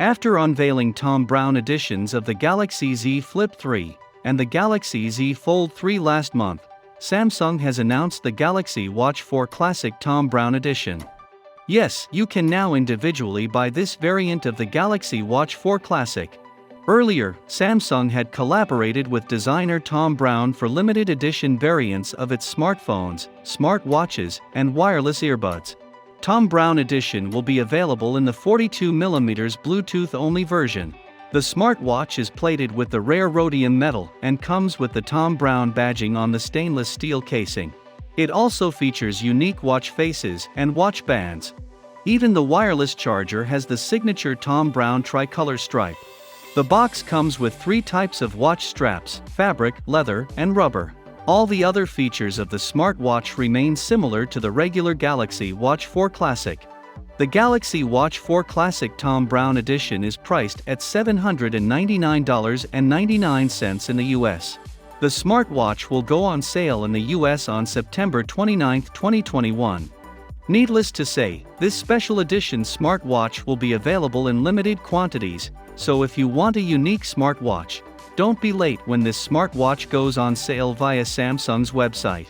After unveiling Thom Browne editions of the Galaxy Z Flip 3 and the Galaxy Z Fold 3 last month, Samsung has announced the Galaxy Watch 4 Classic Thom Browne Edition. Yes, you can now individually buy this variant of the Galaxy Watch 4 Classic. Earlier, Samsung had collaborated with designer Thom Browne for limited edition variants of its smartphones, smartwatches, and wireless earbuds. Thom Browne Edition will be available in the 42mm Bluetooth-only version. The smartwatch is plated with the rare Rhodium metal and comes with the Thom Browne badging on the stainless steel casing. It also features unique watch faces and watch bands. Even the wireless charger has the signature Thom Browne tricolor stripe. The box comes with 3 types of watch straps: fabric, leather, and rubber. All the other features of the smartwatch remain similar to the regular Galaxy Watch 4 Classic. The Galaxy Watch 4 Classic Thom Browne Edition is priced at $799.99 in the US. The smartwatch will go on sale in the US on September 29, 2021. Needless to say, this special edition smartwatch will be available in limited quantities, so if you want a unique smartwatch, don't be late when this smartwatch goes on sale via Samsung's website.